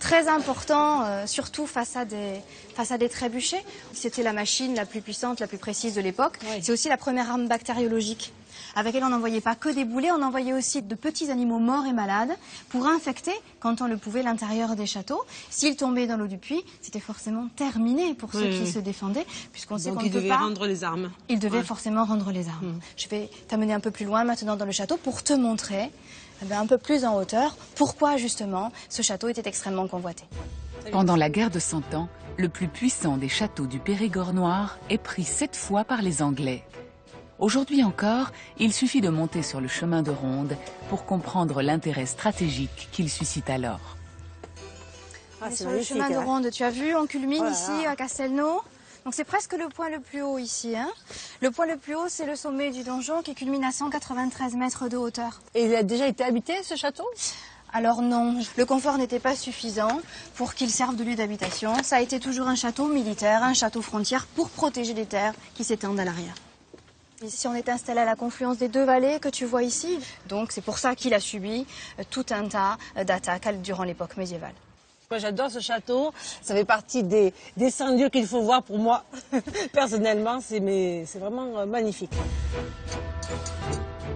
Très important, surtout face à des trébuchets. C'était la machine la plus puissante, la plus précise de l'époque. Oui. C'est aussi la première arme bactériologique. Avec elle, on n'envoyait pas que des boulets, on envoyait aussi de petits animaux morts et malades pour infecter, quand on le pouvait, l'intérieur des châteaux. S'ils tombaient dans l'eau du puits, c'était forcément terminé pour ceux qui se défendaient, puisqu'on sait qu'on ne peut pas... Donc ils devaient rendre les armes. Ils devaient forcément rendre les armes. Je vais t'amener un peu plus loin maintenant dans le château pour te montrer, un peu plus en hauteur, pourquoi justement ce château était extrêmement convoité. Pendant la guerre de 100 ans, le plus puissant des châteaux du Périgord noir est pris 7 fois par les Anglais. Aujourd'hui encore, il suffit de monter sur le chemin de ronde pour comprendre l'intérêt stratégique qu'il suscite alors. Sur le chemin de ronde, tu as vu, on culmine ici à Castelnau. Donc c'est presque le point le plus haut ici. Hein. Le point le plus haut, c'est le sommet du donjon qui culmine à 193 mètres de hauteur. Et il a déjà été habité, ce château ? Alors non, le confort n'était pas suffisant pour qu'il serve de lieu d'habitation. Ça a été toujours un château militaire, un château frontière pour protéger les terres qui s'étendent à l'arrière. Ici, on est installé à la confluence des deux vallées que tu vois ici. Donc, c'est pour ça qu'il a subi tout un tas d'attaques durant l'époque médiévale. Moi, j'adore ce château. Ça fait partie des 100 lieux qu'il faut voir pour moi. Personnellement, c'est vraiment magnifique.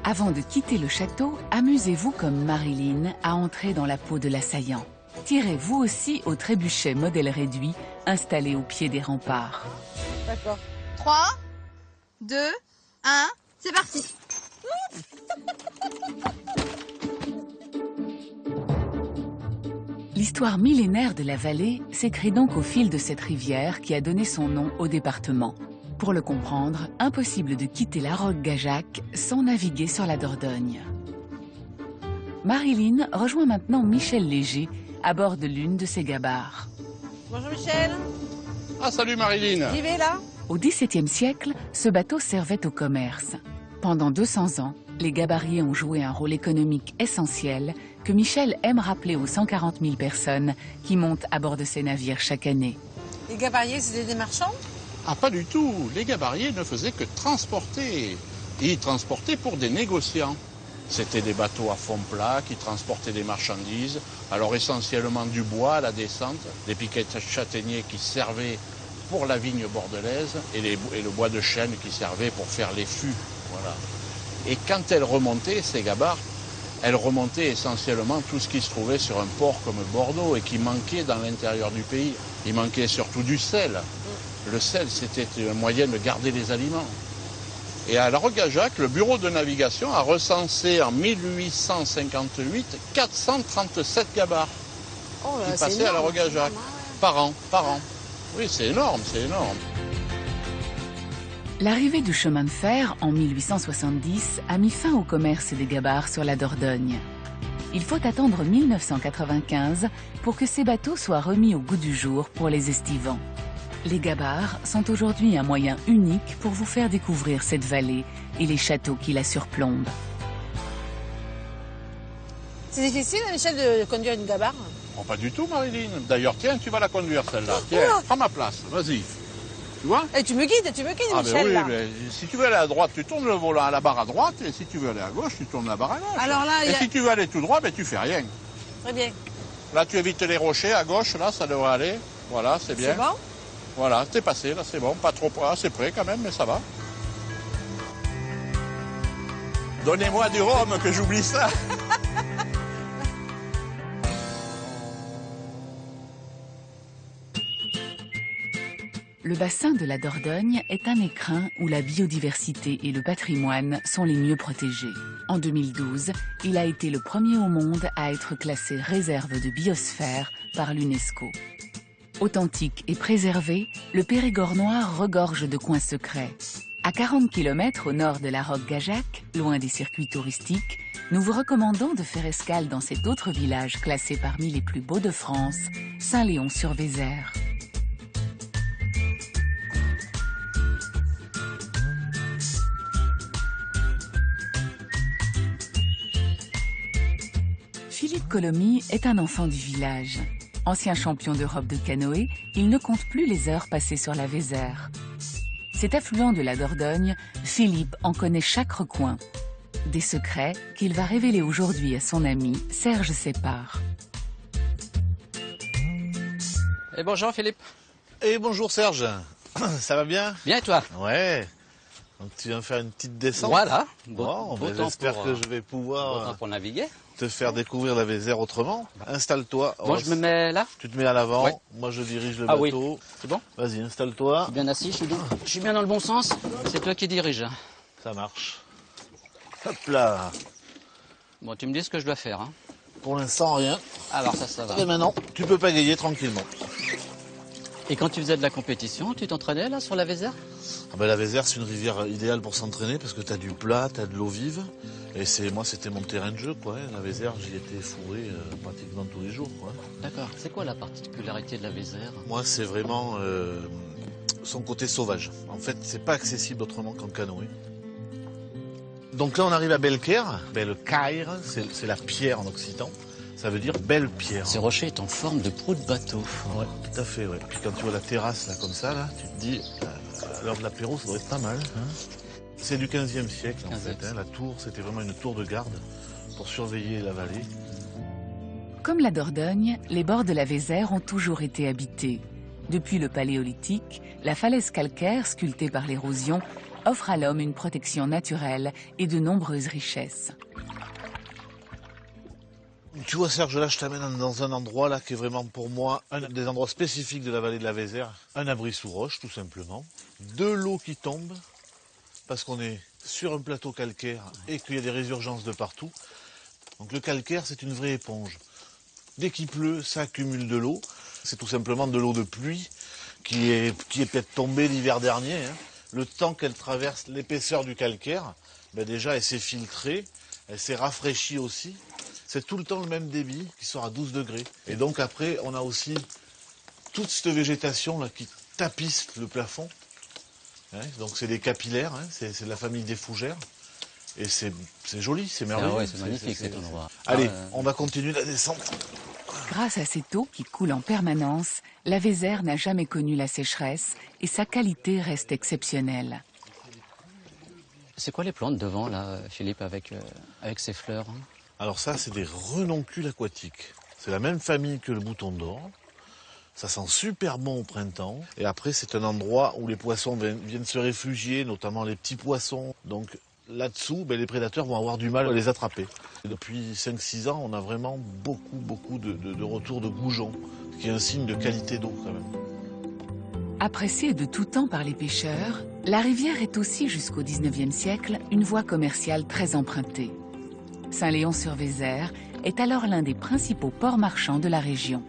Avant de quitter le château, amusez-vous comme Marilyn à entrer dans la peau de l'assaillant. Tirez vous aussi au trébuchet modèle réduit installé au pied des remparts. D'accord. 3, 2, 1, c'est parti. L'histoire millénaire de la vallée s'écrit donc au fil de cette rivière qui a donné son nom au département. Pour le comprendre, impossible de quitter la Roque-Gajac sans naviguer sur la Dordogne. Marilyn rejoint maintenant Michel Léger à bord de l'une de ses gabarres. Bonjour Michel. Ah, salut Marilyn. J'y vais là. Au XVIIe siècle, ce bateau servait au commerce. Pendant 200 ans, les gabariers ont joué un rôle économique essentiel que Michel aime rappeler aux 140 000 personnes qui montent à bord de ces navires chaque année. Les gabariers, c'était des marchands? Ah, pas du tout. Les gabariers ne faisaient que transporter. Ils transportaient pour des négociants. C'était des bateaux à fond plat qui transportaient des marchandises, alors essentiellement du bois à la descente, des piquets châtaigniers qui servaient pour la vigne bordelaise et le bois de chêne qui servait pour faire les fûts. Voilà. Et quand elles remontaient, ces gabarres, elles remontaient essentiellement tout ce qui se trouvait sur un port comme Bordeaux et qui manquait dans l'intérieur du pays. Il manquait surtout du sel. Le sel, c'était un moyen de garder les aliments. Et à la Roque-Gajac, le bureau de navigation a recensé en 1858 437 gabarres qui passaient à la Roque-Gajac par an. Oui, c'est énorme, c'est énorme. L'arrivée du chemin de fer en 1870 a mis fin au commerce des gabarres sur la Dordogne. Il faut attendre 1995 pour que ces bateaux soient remis au goût du jour pour les estivants. Les gabarres sont aujourd'hui un moyen unique pour vous faire découvrir cette vallée et les châteaux qui la surplombent. C'est difficile, Michel, de conduire une gabarre? Oh, pas du tout, Marilyn. D'ailleurs, tiens, tu vas la conduire, celle-là. Tiens, prends ma place, vas-y. Tu vois? Et tu me guides, Michel, oui, là. mais si tu veux aller à droite, tu tournes le volant à la barre à droite, et si tu veux aller à gauche, tu tournes la barre à gauche. Alors là, et si tu veux aller tout droit, ben tu fais rien. Très bien. Là, tu évites les rochers, à gauche, là, ça devrait aller. Voilà, c'est bien. C'est bon? Voilà, t'es passé, là, c'est bon. Pas trop, assez près quand même, mais ça va. Donnez-moi du rhum, que j'oublie ça. Le bassin de la Dordogne est un écrin où la biodiversité et le patrimoine sont les mieux protégés. En 2012, il a été le premier au monde à être classé réserve de biosphère par l'UNESCO. Authentique et préservé, le Périgord noir regorge de coins secrets. À 40 km au nord de la Roque-Gajac, loin des circuits touristiques, nous vous recommandons de faire escale dans cet autre village classé parmi les plus beaux de France, Saint-Léon-sur-Vézère. Philippe Colomy est un enfant du village. Ancien champion d'Europe de canoë, il ne compte plus les heures passées sur la Vézère. Cet affluent de la Dordogne, Philippe en connaît chaque recoin. Des secrets qu'il va révéler aujourd'hui à son ami Serge Sépard. Et bonjour Philippe. Et bonjour Serge. Ça va bien? Bien et toi? Ouais. Donc tu viens faire une petite descente. Voilà. J'espère que je vais pouvoir pour naviguer. Te faire découvrir la Vézère autrement. Installe-toi. Bon, je me mets là. Tu te mets à l'avant. Ouais. Moi, je dirige le bateau. Oui. C'est bon? Vas-y, installe-toi. Je suis bien assis, je suis bien dans le bon sens. C'est toi qui dirige. Ça marche. Hop là. Bon, tu me dis ce que je dois faire. Hein. Pour l'instant, rien. Alors ça va. Et maintenant, tu peux pagayer tranquillement. Et quand tu faisais de la compétition, tu t'entraînais là sur la Vézère? Ah ben, la Vézère, c'est une rivière idéale pour s'entraîner parce que tu as du plat, tu as de l'eau vive. Et moi, c'était mon terrain de jeu, quoi. La Vézère, j'y étais fourré pratiquement tous les jours, quoi. D'accord. C'est quoi la particularité de la Vézère? Moi, c'est vraiment son côté sauvage. En fait, c'est pas accessible autrement qu'en canoë. Donc là, on arrive à Belcaire. Belcaire, c'est la pierre en occitan. Ça veut dire belle pierre. Ce rocher est en forme de proue de bateau. Ouais, tout à fait, ouais. Puis quand tu vois la terrasse, là, comme ça, là, tu te dis, à l'heure de l'apéro, ça doit être pas mal. Hein. C'est du 15e siècle en fait. Hein. La tour, c'était vraiment une tour de garde pour surveiller la vallée. Comme la Dordogne, les bords de la Vézère ont toujours été habités. Depuis le Paléolithique, la falaise calcaire, sculptée par l'érosion, offre à l'homme une protection naturelle et de nombreuses richesses. Tu vois Serge, là je t'amène dans un endroit là qui est vraiment pour moi un des endroits spécifiques de la vallée de la Vézère. Un abri sous roche tout simplement, de l'eau qui tombe parce qu'on est sur un plateau calcaire et qu'il y a des résurgences de partout. Donc le calcaire c'est une vraie éponge. Dès qu'il pleut, ça accumule de l'eau. C'est tout simplement de l'eau de pluie qui est peut-être tombée l'hiver dernier. Hein. Le temps qu'elle traverse l'épaisseur du calcaire, ben déjà elle s'est filtrée, elle s'est rafraîchie aussi. C'est tout le temps le même débit qui sort à 12 degrés. Et donc après, on a aussi toute cette végétation là qui tapisse le plafond. Hein, donc c'est des capillaires, hein, c'est de la famille des fougères. Et c'est joli, c'est merveilleux. Ah ouais, c'est magnifique cet endroit. Allez, on va continuer la descente. Grâce à cette eau qui coule en permanence, la Vézère n'a jamais connu la sécheresse et sa qualité reste exceptionnelle. C'est quoi les plantes devant, là, Philippe, avec ces fleurs? Alors ça, c'est des renoncules aquatiques. C'est la même famille que le bouton d'or. Ça sent super bon au printemps. Et après, c'est un endroit où les poissons viennent se réfugier, notamment les petits poissons. Donc là-dessous, les prédateurs vont avoir du mal à les attraper. Et depuis 5-6 ans, on a vraiment beaucoup de retours de goujons, ce qui est un signe de qualité d'eau quand même. Appréciée de tout temps par les pêcheurs, la rivière est aussi jusqu'au 19e siècle une voie commerciale très empruntée. Saint-Léon-sur-Vézère est alors l'un des principaux ports marchands de la région.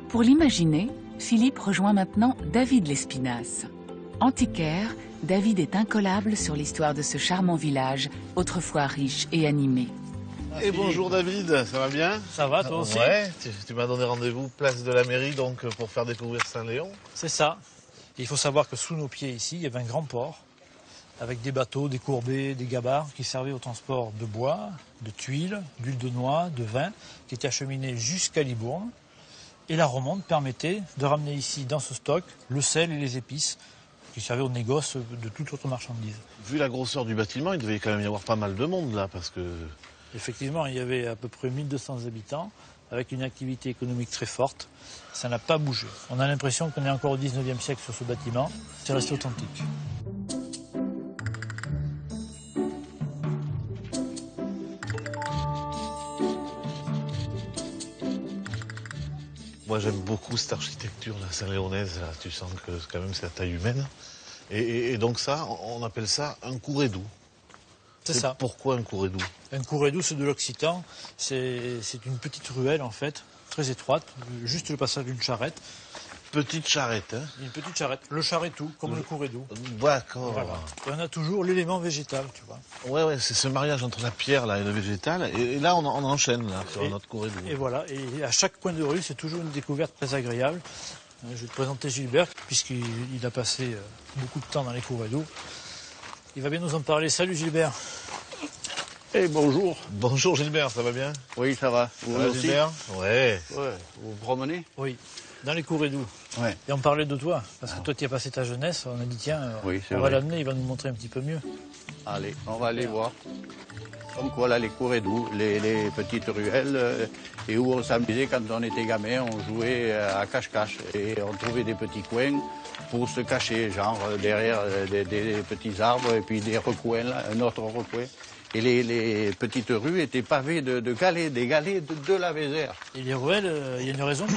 Pour l'imaginer, Philippe rejoint maintenant David Lespinasse. Antiquaire, David est incollable sur l'histoire de ce charmant village, autrefois riche et animé. Et bonjour David, ça va bien? Ça va, toi aussi? Ouais, tu m'as donné rendez-vous place de la mairie donc pour faire découvrir Saint-Léon. C'est ça. Il faut savoir que sous nos pieds ici, il y avait un grand port avec des bateaux, des courbées, des gabarres qui servaient au transport de bois, de tuiles, d'huile de noix, de vin, qui étaient acheminés jusqu'à Libourne. Et la remonte permettait de ramener ici dans ce stock le sel et les épices qui servaient au négoce de toute autre marchandise. Vu la grosseur du bâtiment, il devait quand même y avoir pas mal de monde là parce que... Effectivement, il y avait à peu près 1200 habitants avec une activité économique très forte. Ça n'a pas bougé. On a l'impression qu'on est encore au 19e siècle sur ce bâtiment. C'est resté authentique. Moi j'aime beaucoup cette architecture là, saint-léonaise, là. Tu sens que quand même c'est la taille humaine. Et donc ça, on appelle ça un courédou. C'est ça. Pourquoi un courédou? Un courédou, c'est de l'occitan. C'est une petite ruelle en fait, très étroite, juste le passage d'une charrette. Petite charrette, hein? Une petite charrette. Le charretou, comme le courédou. D'accord. Voilà. Et on a toujours l'élément végétal, tu vois. Ouais, c'est ce mariage entre la pierre là et le végétal. Et là, on enchaîne là, sur notre courédou. Et voilà. Et à chaque coin de rue, c'est toujours une découverte très agréable. Je vais te présenter Gilbert, puisqu'il a passé beaucoup de temps dans les courédous. Il va bien nous en parler. Salut Gilbert. Et bonjour. Bonjour Gilbert, ça va bien? Oui, ça va. Vous aussi Gilbert? Ouais. Vous vous promenez? Oui, dans les courédous. Ouais. Et on parlait de toi, parce que toi tu as passé ta jeunesse, on a dit tiens, on va l'amener, il va nous montrer un petit peu mieux. Allez, on va aller voir. Donc voilà les courédous, les petites ruelles, et où on s'amusait quand on était gamin, on jouait à cache-cache. Et on trouvait des petits coins pour se cacher, genre derrière des petits arbres, et puis des recoins, là, un autre recoin. Et les petites rues étaient pavées de galets, des galets de la Vézère. Et les ruelles, il y a une raison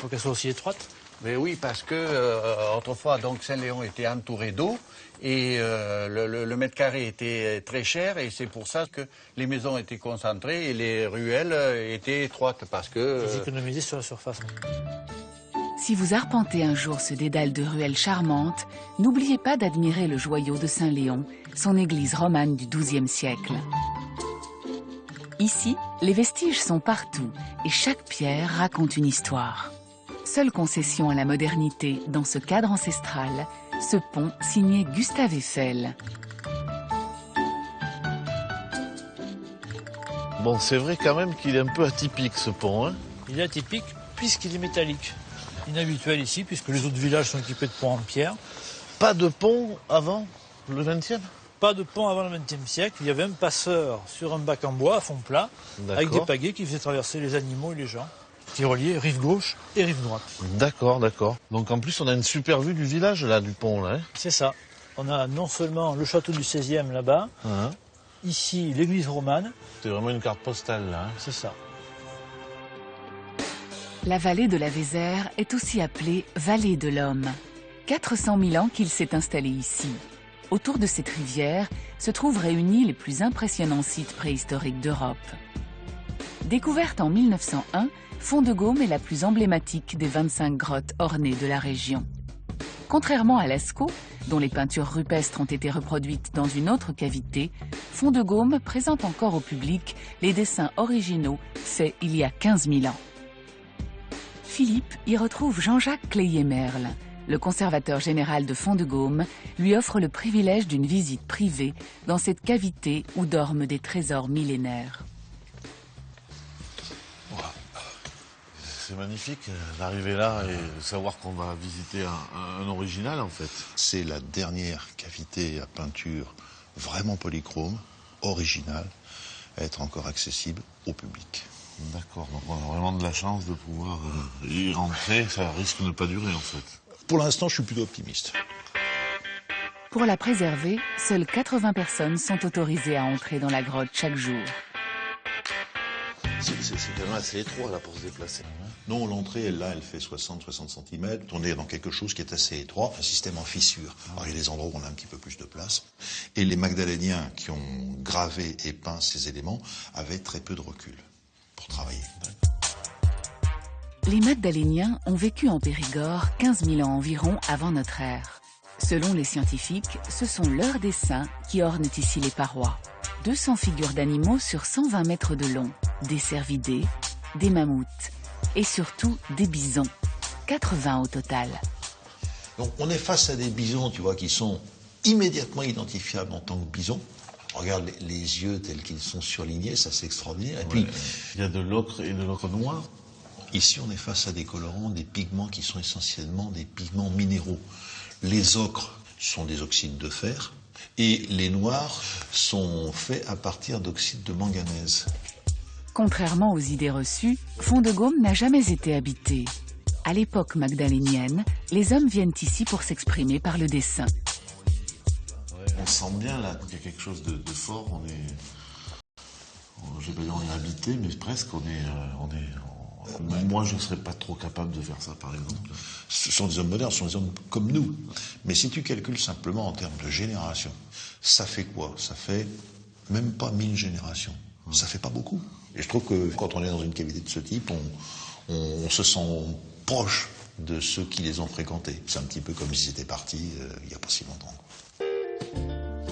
pour qu'elles soient aussi étroites? Mais oui, parce que autrefois, donc Saint-Léon était entouré d'eau et le mètre carré était très cher et c'est pour ça que les maisons étaient concentrées et les ruelles étaient étroites parce que... Vous économisez sur la surface. Si vous arpentez un jour ce dédale de ruelles charmantes, n'oubliez pas d'admirer le joyau de Saint-Léon, son église romane du XIIe siècle. Ici, les vestiges sont partout et chaque pierre raconte une histoire. Seule concession à la modernité dans ce cadre ancestral, ce pont signé Gustave Eiffel. Bon, c'est vrai quand même qu'il est un peu atypique ce pont, hein? Il est atypique puisqu'il est métallique. Inhabituel ici, puisque les autres villages sont équipés de ponts en pierre. Pas de pont avant le 20e? Pas de pont avant le 20e siècle. Il y avait un passeur sur un bac en bois à fond plat, avec des pagaies qui faisaient traverser les animaux et les gens, qui reliaient rive gauche et rive droite. D'accord, d'accord. Donc en plus, on a une super vue du village, là, du pont, là. Hein. C'est ça. On a non seulement le château du 16e là-bas, ici l'église romane. C'est vraiment une carte postale, là. Hein. C'est ça. La vallée de la Vézère est aussi appelée vallée de l'Homme. 400 000 ans qu'il s'est installé ici. Autour de cette rivière se trouvent réunis les plus impressionnants sites préhistoriques d'Europe. Découverte en 1901, Font-de-Gaume est la plus emblématique des 25 grottes ornées de la région. Contrairement à Lascaux, dont les peintures rupestres ont été reproduites dans une autre cavité, Font-de-Gaume présente encore au public les dessins originaux faits il y a 15 000 ans. Philippe y retrouve Jean-Jacques Cléier-Merle. Le conservateur général de Font-de-Gaume lui offre le privilège d'une visite privée dans cette cavité où dorment des trésors millénaires. C'est magnifique d'arriver là et de savoir qu'on va visiter un original en fait. C'est la dernière cavité à peinture vraiment polychrome, originale, à être encore accessible au public. D'accord, donc on a vraiment de la chance de pouvoir y rentrer, ça risque de ne pas durer en fait. Pour l'instant, je suis plutôt optimiste. Pour la préserver, seules 80 personnes sont autorisées à entrer dans la grotte chaque jour. C'est quand même assez étroit là pour se déplacer. Non, l'entrée, elle fait 60 cm. On est dans quelque chose qui est assez étroit, un système en fissure. Alors il y a des endroits où on a un petit peu plus de place. Et les Magdaléniens qui ont gravé et peint ces éléments avaient très peu de recul pour travailler. Les Magdaléniens ont vécu en Périgord 15 000 ans environ avant notre ère. Selon les scientifiques, ce sont leurs dessins qui ornent ici les parois. 200 figures d'animaux sur 120 mètres de long, des cervidés, des mammouths et surtout des bisons, 80 au total. Donc on est face à des bisons, tu vois, qui sont immédiatement identifiables en tant que bisons. Regarde les yeux tels qu'ils sont surlignés, ça c'est extraordinaire. Et puis il y a de l'ocre et de l'ocre noir. Ici on est face à des colorants, des pigments qui sont essentiellement des pigments minéraux. Les ocres sont des oxydes de fer. Et les noirs sont faits à partir d'oxyde de manganèse. Contrairement aux idées reçues, Font-de-Gaume n'a jamais été habité. À l'époque magdalénienne, les hommes viennent ici pour s'exprimer par le dessin. On sent bien là qu'il y a quelque chose de fort. Je vais pas dire on est habité, mais presque moi, je ne serais pas trop capable de faire ça, par exemple. Ce sont des hommes modernes, ce sont des hommes comme nous. Mais si tu calcules simplement en termes de génération, ça fait quoi? Ça fait même pas 1000 générations. Ça fait pas beaucoup. Et je trouve que quand on est dans une cavité de ce type, on se sent proche de ceux qui les ont fréquentés. C'est un petit peu comme si c'était parti il n'y a pas si longtemps.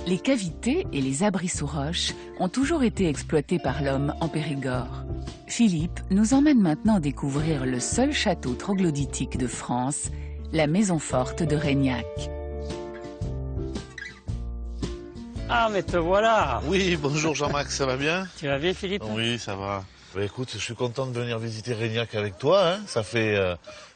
Les cavités et les abris sous roches ont toujours été exploités par l'homme en Périgord. Philippe nous emmène maintenant découvrir le seul château troglodytique de France, la maison forte de Régnac. Ah, mais te voilà! Oui, bonjour Jean-Max, ça va bien? Tu vas bien, Philippe? Oui, ça va. Bah, écoute, je suis content de venir visiter Régnac avec toi. Hein. Ça fait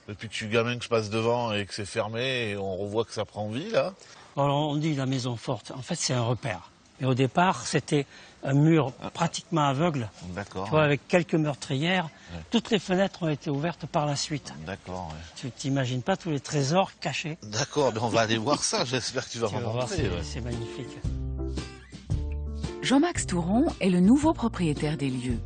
depuis que je suis gamin que je passe devant et que c'est fermé et on revoit que ça prend vie, là. Alors, on dit la maison forte. En fait, c'est un repère. Mais au départ, c'était un mur pratiquement aveugle. D'accord. Tu vois, avec quelques meurtrières. Ouais. Toutes les fenêtres ont été ouvertes par la suite. D'accord. Ouais. Tu t'imagines pas tous les trésors cachés. D'accord, mais on va aller voir ça. J'espère que tu vas remonter. C'est magnifique. Jean-Max Touron est le nouveau propriétaire des lieux.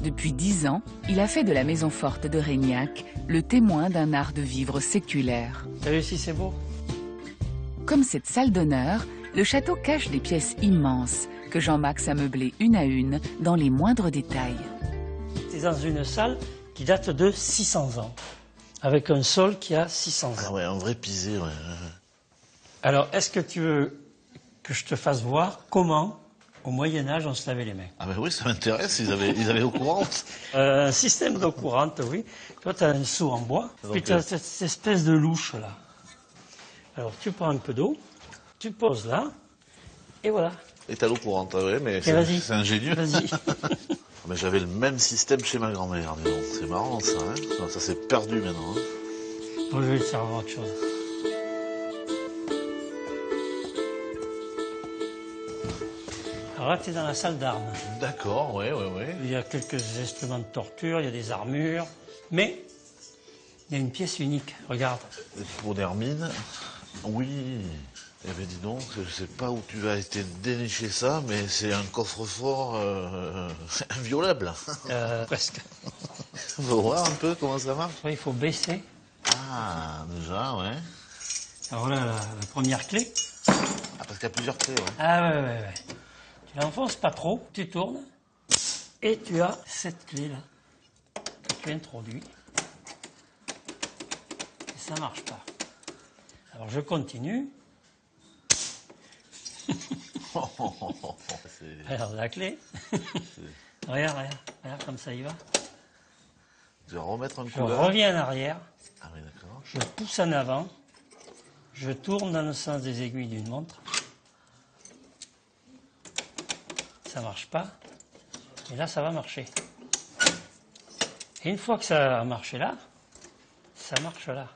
Depuis 10 ans, il a fait de la maison forte de Régnac le témoin d'un art de vivre séculaire. T'as vu si c'est beau? Comme cette salle d'honneur, le château cache des pièces immenses que Jean-Max a meublées une à une dans les moindres détails. C'est dans une salle qui date de 600 ans, avec un sol qui a 600 ans. Ah ouais, un vrai pisé, ouais. Alors, est-ce que tu veux que je te fasse voir comment, au Moyen-Âge, on se lavait les mains? Ah ben oui, ça m'intéresse, ils avaient eau courante. Un système d'eau courante, oui. Toi, tu as un seau en bois, puis tu as cette espèce de louche là. Alors, tu prends un peu d'eau, tu poses là, et voilà. Et t'as l'eau courante, ouais, mais c'est ingénieux. Vas-y. Mais j'avais le même système chez ma grand-mère, mais bon, c'est marrant ça, hein. Ça s'est perdu maintenant. Hein. Bon, je vais te servir autre chose. Alors là, tu es dans la salle d'armes. D'accord, oui. Il y a quelques instruments de torture, il y a des armures, mais il y a une pièce unique, regarde. Des pots d'hermine. Oui. Eh bien, dis donc, je ne sais pas où tu as été dénicher ça, mais c'est un coffre-fort inviolable. Presque. On va voir un peu comment ça marche. Oui, il faut baisser. Ah, déjà, ouais. Alors là, la première clé. Ah, parce qu'il y a plusieurs clés, ouais. Ah ouais. Tu l'enfonces pas trop, tu tournes, et tu as cette clé-là que tu introduis. Et ça marche pas. Alors je continue. Alors la clé. regarde comme ça y va. Je vais remettre un coup. Je reviens en arrière. Ah oui, d'accord. Je pousse en avant. Je tourne dans le sens des aiguilles d'une montre. Ça marche pas. Et là, ça va marcher. Et une fois que ça a marché là, ça marche là.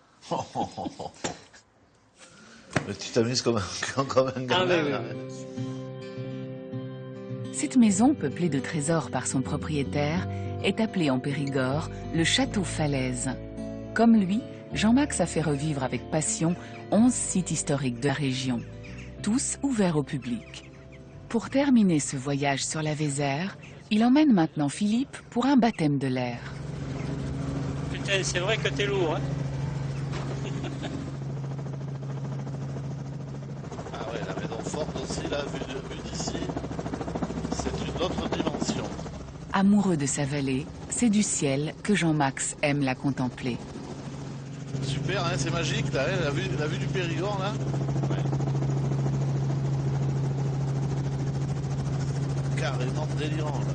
Mais tu t'amuses comme un gamin. Oui. Cette maison, peuplée de trésors par son propriétaire, est appelée en Périgord le Château Falaise. Comme lui, Jean-Max a fait revivre avec passion 11 sites historiques de la région, tous ouverts au public. Pour terminer ce voyage sur la Vézère, il emmène maintenant Philippe pour un baptême de l'air. Putain, c'est vrai que t'es lourd, hein. Ah ouais, la maison forte aussi, là, vue d'ici, c'est une autre dimension. Amoureux de sa vallée, c'est du ciel que Jean-Max aime la contempler. Super, hein, c'est magique, là, la vue du Périgord, là. Ouais. Carrément délirant, là.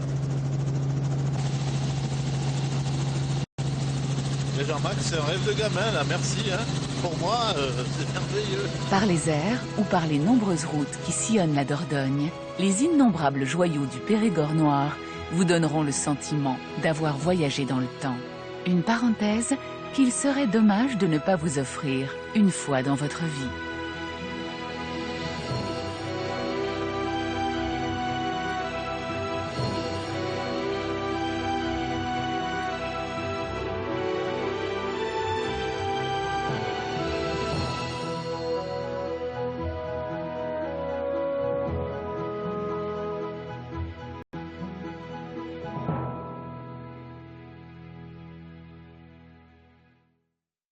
Et Jean-Max, c'est un rêve de gamin, là, merci, hein. Pour moi, c'est merveilleux. Par les airs ou par les nombreuses routes qui sillonnent la Dordogne, les innombrables joyaux du Périgord noir vous donneront le sentiment d'avoir voyagé dans le temps. Une parenthèse qu'il serait dommage de ne pas vous offrir une fois dans votre vie.